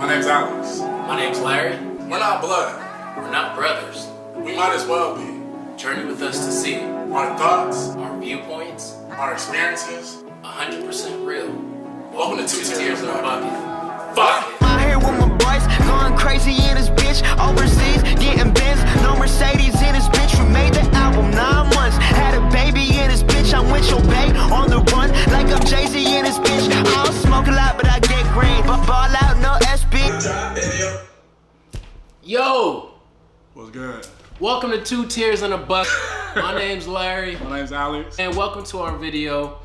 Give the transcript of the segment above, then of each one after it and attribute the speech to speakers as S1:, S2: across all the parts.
S1: My name's Alex.
S2: My name's Larry.
S1: We're not blood.
S2: We're not brothers.
S1: We might as well be.
S2: Journey with us to see
S1: Our thoughts,
S2: our viewpoints,
S1: our experiences.
S2: 100% real.
S1: Welcome to Two Tears in a Bucket.
S2: Fuck it.
S3: Out here with my boys, going crazy in this bitch. Overseas, getting Benz, no Mercedes in this bitch. We made the album 9 months, had a baby in this bitch. I'm with your babe on the run, like I'm Jay-Z in this bitch. I don't smoke a lot, but I get green. But ball out, no SB.
S2: Yo,
S1: What's good?
S2: welcome to Two Tears in a Bucket. My name's Larry,
S1: My name's Alex.
S2: and welcome to our video.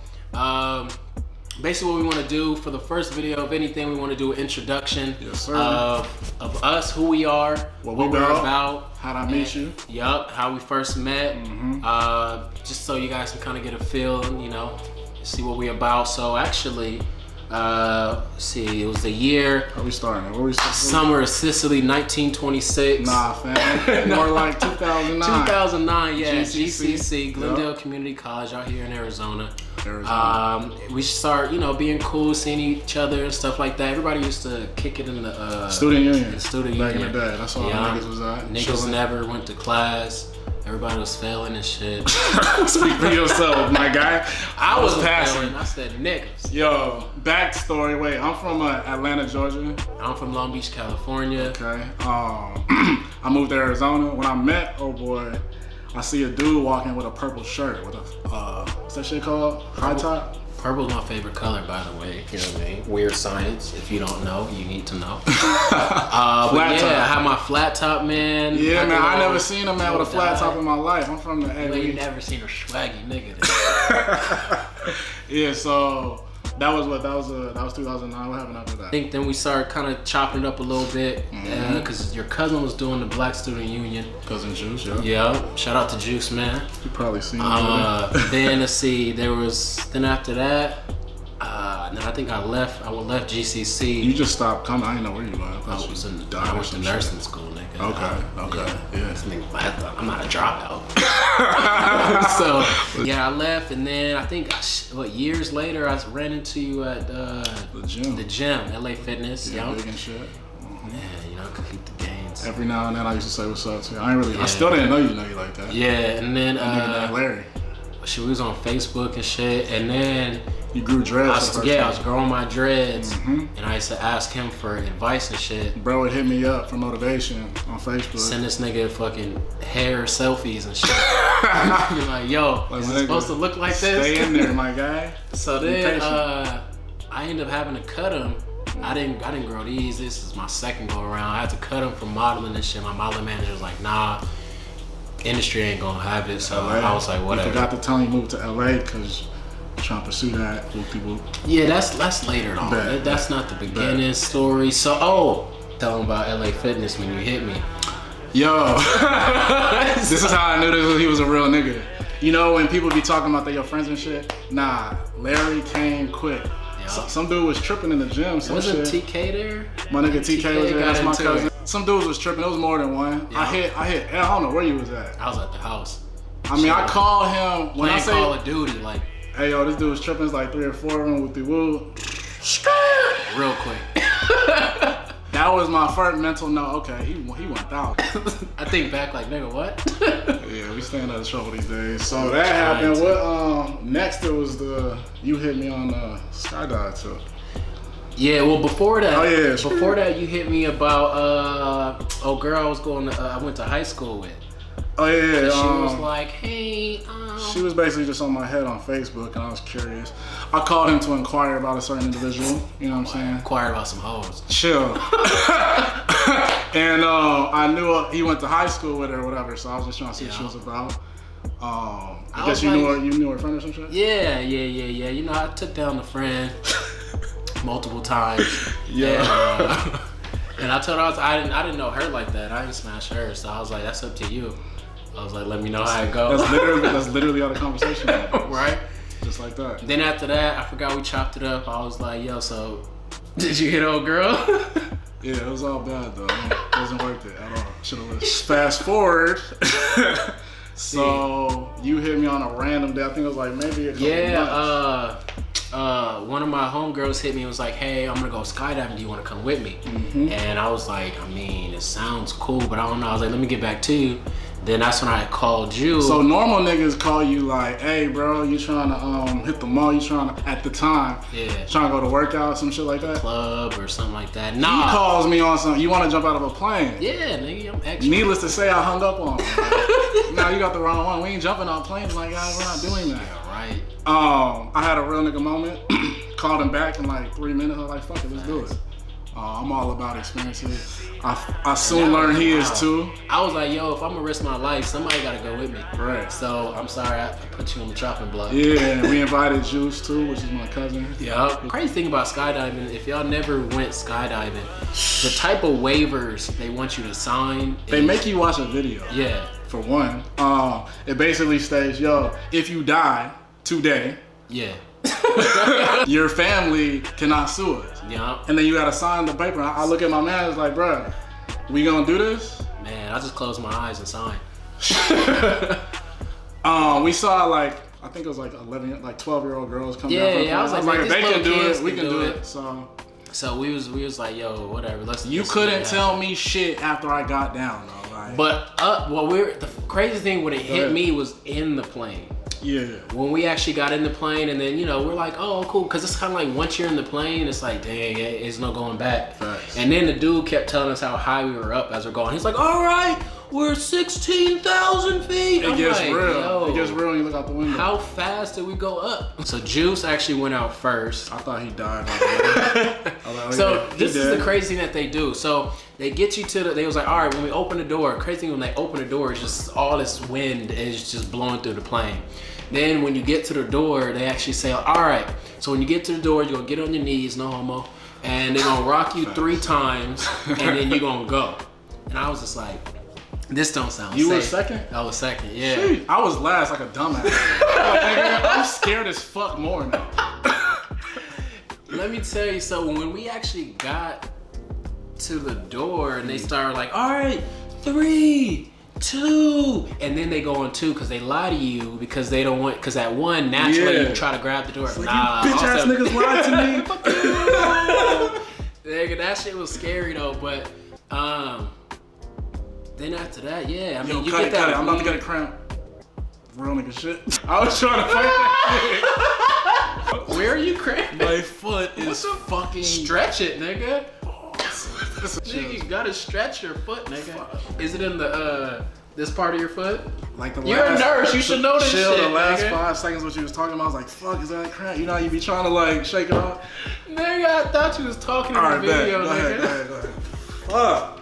S2: Basically, what we want to do for the first video of anything, we want to do an introduction
S1: Yes, sir.
S2: of us, who we are,
S1: What
S2: we're
S1: we about,
S2: about.
S1: how'd I meet you.
S2: Yup, how we first met. Just so you guys can kind of get a feel, you know, see what we about. So actually, let's see, it was the year
S1: How we starting? Where we starting?
S2: summer of Sicily, 1926.
S1: Nah, fam. More like 2009.
S2: 2009, yeah,
S1: GCC.
S2: GCC, Glendale
S1: Yup.
S2: Community College out here in Arizona.
S1: Arizona.
S2: We start, you know, being cool, seeing each other and stuff like that. Everybody used to kick it in the
S1: Student Union.
S2: the student
S1: Back
S2: union.
S1: in the day. That's all
S2: Yeah.
S1: niggas was at.
S2: Niggas
S1: Chilling.
S2: never went to class. Everybody was failing and shit.
S1: Speak for yourself, my guy.
S2: I was
S1: passing.
S2: failing. I said niggas.
S1: Yo, backstory. Wait, I'm from Atlanta, Georgia.
S2: I'm from Long Beach, California.
S1: Okay. I moved to Arizona. When I met boy, I see a dude walking with a purple shirt with a what's that shit called? High top.
S2: Purple's my favorite color, by the way. You know what I mean? Weird science. If you don't know, you need to know. But
S1: Flat
S2: yeah,
S1: top.
S2: I had my flat top, man.
S1: Yeah, man. I never
S2: seen
S1: seen a man with a flat top in my life. I'm from the
S2: You ain't
S1: A.
S2: never seen a swaggy nigga.
S1: Yeah, so that was 2009. What happened after that?
S2: I think then we started kind of chopping it up a little bit because your cousin was doing the Black Student Union.
S1: Cousin Juice, yeah.
S2: Yeah, shout out to Juice, man.
S1: You probably seen him.
S2: Then let's see, then after that, then I think I left GCC.
S1: You just stopped coming. I didn't know where you went.
S2: I
S1: thought you
S2: was in
S1: died
S2: I
S1: or
S2: went to
S1: some shit.
S2: nursing school, nigga.
S1: Okay, yeah.
S2: This nigga, I'm not a dropout. So yeah, I left, and then I think years later I ran into you at
S1: The gym.
S2: the gym, LA Fitness.
S1: Yeah,
S2: Yeah,
S1: big and shit.
S2: you know, complete the gains.
S1: Every now and then I used to say what's up to you. I
S2: Yeah.
S1: still didn't know you like that.
S2: Yeah, and then
S1: Nigga named Larry.
S2: she was on Facebook and shit, and then
S1: You grew dreads. the first
S2: I
S1: time.
S2: was growing my dreads, and I used to ask him for advice and shit.
S1: Bro would hit me up for motivation on Facebook.
S2: Send this nigga fucking hair selfies and shit. Be like, yo,
S1: Like,
S2: is
S1: nigga,
S2: it supposed to look like this?
S1: Stay in there, my guy.
S2: So
S1: Be
S2: then
S1: patient.
S2: I ended up having to cut him. I didn't grow these. This is my second go around. I had to cut him from modeling and shit. My modeling manager was like, nah, industry ain't gonna have it. So I was like,
S1: You
S2: whatever.
S1: forgot to tell him you moved to LA because you're trying to pursue that. Whoop-de-whoop.
S2: Yeah, that's later on.
S1: Bet.
S2: That's not the beginning story. So tell him about LA Fitness when you hit me.
S1: Yo, this is how I knew he was a real nigga. You know when people be talking about they your friends and shit? Nah, Larry came quick. Some dude was tripping in the gym. Some
S2: Wasn't
S1: shit.
S2: TK there?
S1: My nigga TK was there.
S2: got
S1: That's my
S2: into
S1: cousin.
S2: it.
S1: Some dudes was tripping. It was more than one.
S2: Yeah.
S1: I hit. I don't know where you was at.
S2: I was at the house.
S1: I mean, I called him when I
S2: Playing
S1: say,
S2: Call of Duty, like
S1: "Hey, yo, this dude was tripping." It's like 3 or 4 of them with the woo.
S2: real quick.
S1: That was my first mental note. Okay, he went out.
S2: I think back like, nigga, what?
S1: Yeah, we staying out of trouble these days. So that happened. What? Next it was you hit me on skydive too.
S2: Yeah, well before that,
S1: Oh, yeah, sure.
S2: before that you hit me about girl I was going to I went to high school with.
S1: Oh yeah.
S2: And she was like, hey,
S1: She was basically just on my head on Facebook, and I was curious. I called him to inquire about a certain individual. You know what I'm saying?
S2: inquired about some hoes.
S1: Chill. And I knew he went to high school with her or whatever, so I was just trying to see what she was about. I guess
S2: was
S1: you
S2: like-
S1: knew her friend or some shit?
S2: Yeah. You know, I took down the friend multiple times.
S1: Yeah.
S2: And I told her I didn't know her like that. I didn't smash her, so I was like, that's up to you. I was like, let me know how it goes.
S1: That's literally how the conversation went.
S2: Right?
S1: Just like that.
S2: Then after that, I forgot we chopped it up. I was like, yo, so did you hit old girl?
S1: Yeah, it was all bad though. It wasn't worth it at all. Should've listened. Fast forward. So you hit me on a random day. I think it was like maybe a couple months.
S2: One of my homegirls hit me and was like, hey, I'm gonna go skydiving, do you wanna come with me? And I was like, I mean, it sounds cool, but I don't know. I was like, let me get back to you. Then that's when I called you.
S1: So normal niggas call you like, hey bro, you trying to hit the mall, you trying to, at the time, trying to go to workout, some shit like that?
S2: Club or something like that.
S1: Nah. He calls me on something, you want to jump out of a plane?
S2: Yeah, nigga, I'm extra.
S1: Needless to say, I hung up on him. Nah, you got the wrong one. We ain't jumping on planes, like, guys, we're not doing that.
S2: Yeah, right.
S1: I had a real nigga moment, called him back in like 3 minutes, I was like, fuck it, let's do it. I'm all about experiences. I soon learned he is too.
S2: I was like, yo, if I'm gonna risk my life, somebody gotta go with me.
S1: Right.
S2: So I'm sorry I put you on the chopping block.
S1: Yeah, and we invited Juice too, which is my cousin.
S2: Yeah. Crazy thing about skydiving, if y'all never went skydiving, the type of waivers they want you to sign.
S1: They make you watch a video.
S2: Yeah.
S1: For one, it basically states, yo, if you die today, your family cannot sue us.
S2: Yeah.
S1: And then you gotta sign the paper. I look at my man, it's like, bruh, we gonna do this?
S2: Man, I just closed my eyes and signed.
S1: We saw like, I think it was like 12-year-old girls come down.
S2: Yeah, I was like,
S1: if they can do it, we can do it.
S2: So we was like, yo, whatever.
S1: You couldn't tell me shit after I got down though. Like,
S2: but the crazy thing when it hit me was in the plane.
S1: Yeah.
S2: When we actually got in the plane, and then we're like, oh, cool, because it's kind of like once you're in the plane, it's like, dang, it's no going back.
S1: Facts.
S2: And then the dude kept telling us how high we were up as we're going. He's like, all right, we're 16,000 feet.
S1: It gets real. It gets real when you look out the window.
S2: How fast did we go up? So Juice actually went out first.
S1: I thought he died.
S2: So this is the crazy thing that they do. So they get you to they was like, all right, when we open the door, crazy thing when they open the door, it's just all this wind is just blowing through the plane. Then when you get to the door, they actually say, all right, so when you get to the door, you're gonna get on your knees, no homo, and they're gonna rock you 3 times, and then you're gonna go. And I was just like, this don't sound safe.
S1: You were second?
S2: I was second, yeah.
S1: Jeez, I was last like a dumbass. Like, I'm scared as fuck more now.
S2: Let me tell you, so when we actually got to the door and they started like, all right, 3, 2, and then they go on 2 because they lie to you because they don't want, because at 1 naturally you try to grab the door.
S1: Like, nah, you bitch ass niggas lied to me. Fuck you.
S2: Nigga, that shit was scary though, but then after that, I mean, you get that.
S1: I'm about to get a cramp. Real nigga shit. I was trying to fight that shit.
S2: Where are you cramping?
S1: My foot is fucking.
S2: Stretch it, nigga. Nigga, you gotta stretch your foot, nigga. Is it in the this part of your foot?
S1: Like the
S2: You're a nurse, you should know this shit.
S1: The last
S2: nigga.
S1: 5 seconds what you was talking about, I was like, fuck, is that a cramp? You know how you be trying to like shake it off?
S2: Nigga, I thought you was talking in the video,
S1: go
S2: nigga.
S1: Ahead. Fuck.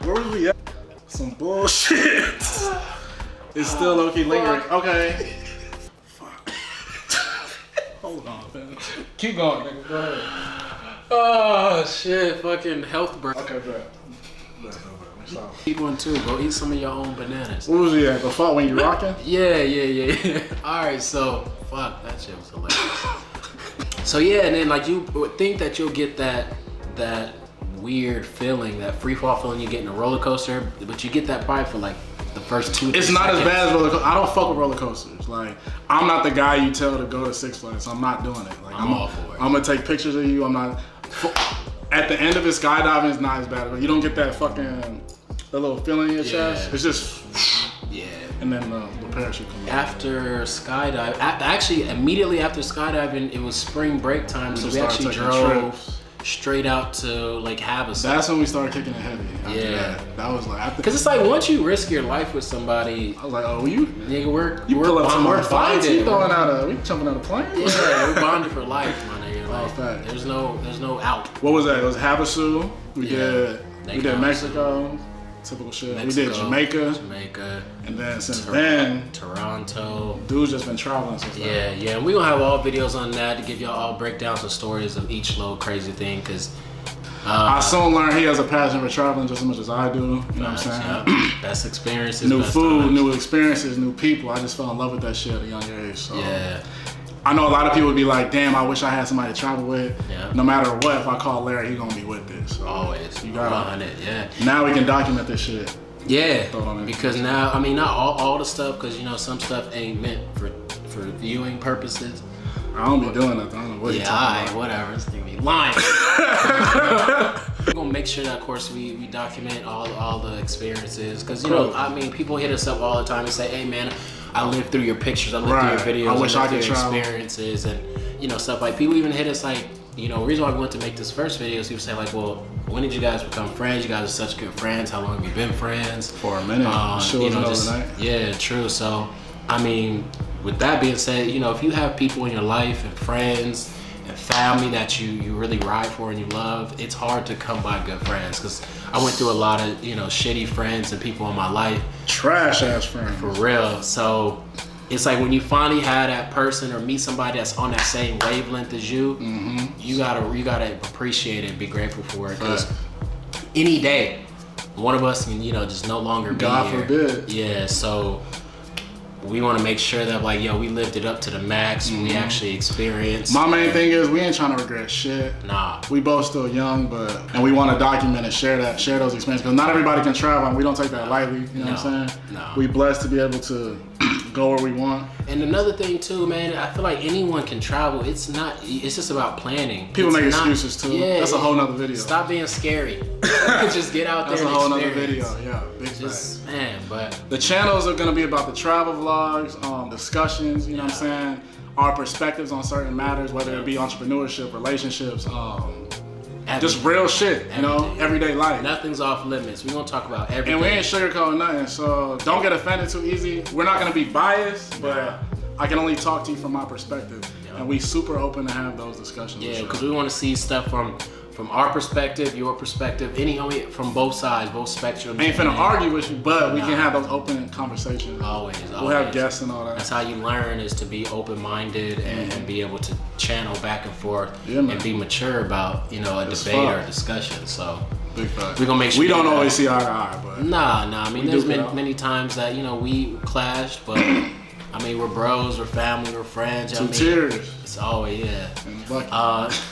S1: Where was we at? Some bullshit. It's still low-key lingering. Okay. Fuck. Hold on, man. Keep going, nigga. Go ahead.
S2: Oh shit, fucking health break.
S1: Okay, bro.
S2: Eat one too, go eat some of your own bananas.
S1: What was he at? The fault when you rocking?
S2: Yeah. Alright, so fuck, that shit was hilarious. So yeah, and then like you would think that you'll get that weird feeling, that free fall feeling you get in a roller coaster, but you get that probably for like the first 2
S1: It's not as bad as roller coaster. I don't fuck with roller coasters. Like, I'm not the guy you tell to go to Six Flags, so I'm not doing it. Like,
S2: I'm all for it.
S1: I'm gonna take pictures of you. I'm not. At the end of it, skydiving is not as bad. But you don't get that fucking the little feeling in your chest. It's just and then the parachute comes out.
S2: After skydiving, actually immediately after skydiving, it was spring break time, so we actually drove straight out to Lake Havasu.
S1: That's when we started kicking it heavy.
S2: Yeah,
S1: that was like
S2: because it's like once you risk your life with somebody,
S1: I was like, oh, you
S2: pull up some
S1: fights. You throwing out we jumping out of plane.
S2: Yeah, we're bonded for life, my nigga. Like, there's no out.
S1: What was that? It was Havasu. We did Mexico. Typical shit.
S2: Mexico,
S1: we did Jamaica. And then since then,
S2: Toronto.
S1: Dude's just been traveling since then.
S2: Yeah. And we gonna have all videos on that to give y'all all breakdowns and stories of each little crazy thing, because
S1: I soon learned he has a passion for traveling just as much as I do. You know what I'm saying?
S2: Yeah. Best experiences,
S1: new
S2: best
S1: food,
S2: times.
S1: new experiences, new people. I just fell in love with that shit at a young age. So.
S2: Yeah.
S1: I know a lot of people would be like, damn, I wish I had somebody to travel with.
S2: Yeah.
S1: No matter what, if I call Larry, he's gonna be with this. So
S2: Always.
S1: you got
S2: 100, yeah.
S1: Now we can document this shit. Throw it on
S2: because now, I mean, not all the stuff, because you know some stuff ain't meant for viewing purposes.
S1: I don't be doing nothing. I don't know what you're talking about.
S2: Whatever. This thing be lying. We're gonna make sure that, of course, we document all the experiences, because you know, I mean, people hit us up all the time and say, "Hey, man, I lived through your pictures. I lived through your videos.
S1: I wish I could
S2: your
S1: travel."
S2: experiences and you know stuff like." People even hit us like, you know, the reason why we wanted to make this first video is people say like, "Well, when did you guys become friends? You guys are such good friends. How long have you been friends?"
S1: For a minute. Sure,
S2: you know,
S1: overnight.
S2: yeah, true. So, I mean, with that being said, you know, if you have people in your life and friends and family that you really ride for and you love, it's hard to come by good friends, because I went through a lot of, you know, shitty friends and people in my life.
S1: Trash ass friends.
S2: For real. So it's like when you finally have that person or meet somebody that's on that same wavelength as you, you gotta appreciate it and be grateful for it, because any day one of us can, you know, just no longer be
S1: God
S2: here.
S1: forbid.
S2: Yeah, so we want to make sure that like, yo, we lived it up to the max. We actually experienced.
S1: My main thing is we ain't trying to regret shit.
S2: Nah.
S1: We both still young, and we want to document and share those experiences, because not everybody can travel, and we don't take that lightly. You know what I'm saying?
S2: No.
S1: We blessed to be able to go where we want.
S2: And another thing too, man, I feel like anyone can travel. It's just about planning.
S1: People
S2: It's
S1: make
S2: not-
S1: excuses too.
S2: Yeah,
S1: That's a whole nother video.
S2: Stop being scary. Just get out there.
S1: That's a
S2: and
S1: whole nother
S2: experience.
S1: video. Yeah, big fact.
S2: Just man, but
S1: The channels are gonna be about the travel vlogs, discussions, you know what I'm saying? Our perspectives on certain matters, whether it be entrepreneurship, relationships, just real shit, you know, everyday life.
S2: Nothing's off limits. We're gonna talk about everything.
S1: And we ain't sugarcoating nothing, so don't get offended too easy. We're not gonna be biased, but I can only talk to you from my perspective. And we super open to have those discussions.
S2: Yeah, because we want to see stuff from our perspective, your perspective, from both sides, both spectrums.
S1: Ain't finna argue with you, but we can have those open conversations.
S2: Always.
S1: We'll have guests and all that.
S2: That's how you learn, is to be open-minded and be able to channel back and forth and be mature about, you know, a debate or a discussion. So
S1: big fact.
S2: we're gonna make sure
S1: we don't always see eye to eye, but
S2: Nah. I mean, there's been many times that, you know, we clashed, but I mean, we're bros, we're family, we're friends.
S1: Two tears.
S2: It's always,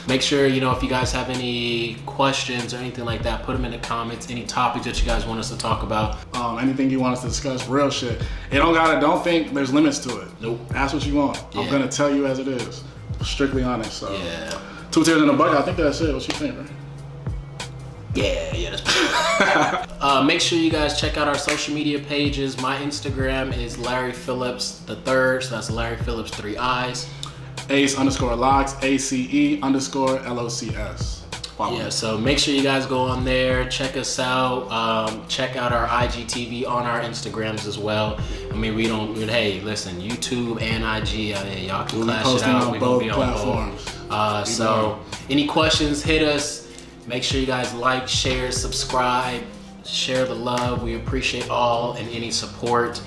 S2: make sure, you know, if you guys have any questions or anything like that, put them in the comments. Any topics that you guys want us to talk about.
S1: Anything you want us to discuss, real shit. Don't think there's limits to it.
S2: Nope.
S1: Ask what you want. I'm
S2: Yeah.
S1: gonna tell you as it is. Strictly honest. So
S2: Yeah.
S1: 2 tears in a bucket, I think that's it. What you think, right?
S2: Yeah, that's pretty make sure you guys check out our social media pages. My Instagram is Larry Phillips III, so that's Larry Phillips 3 I's.
S1: Ace_locks, ACE_LOCS. Follow
S2: Yeah,
S1: me.
S2: so make sure you guys go on there, check us out, check out our IGTV on our Instagrams as well. I mean, hey, listen, YouTube and IG, y'all can
S1: We'll be
S2: clash it
S1: posting
S2: out.
S1: on
S2: We're gonna
S1: both
S2: be on
S1: platforms.
S2: both. So any questions, hit us. Make sure you guys like, share, subscribe, share the love. We appreciate all and any support.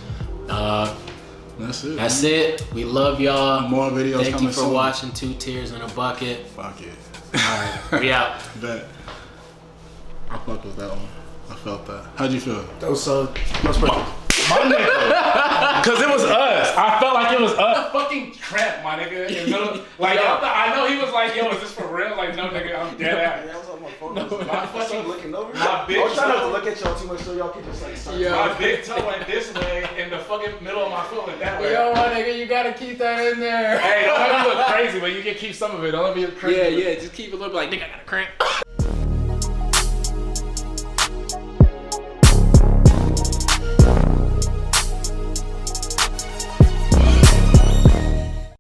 S1: That's it.
S2: That's it. We love y'all.
S1: More videos
S2: Thank
S1: coming
S2: you for
S1: soon.
S2: watching 2 Tears in a Bucket.
S1: Fuck it.
S2: Alright, we out.
S1: Bet. I fuck with that one. I felt that. How'd you feel?
S4: That was so much better.
S1: My nigga. Cause it was us. I felt like it was us. Fucking crap, my nigga. Like, I know he was like, yo, is this for real? Like, no, nigga, I'm dead ass.
S4: I was on my phone. I fucking looking over.
S1: My big
S4: I was trying not to
S1: toe-
S4: look at y'all too much so y'all can just like start.
S1: My big toe went this way, and the fucking middle of my foot went that way.
S2: Yo, my nigga, you gotta keep that in there.
S1: Hey, don't let me look crazy, but you can keep some of it. Don't let me look crazy.
S2: Yeah, just keep it looking like, nigga, I got a cramp.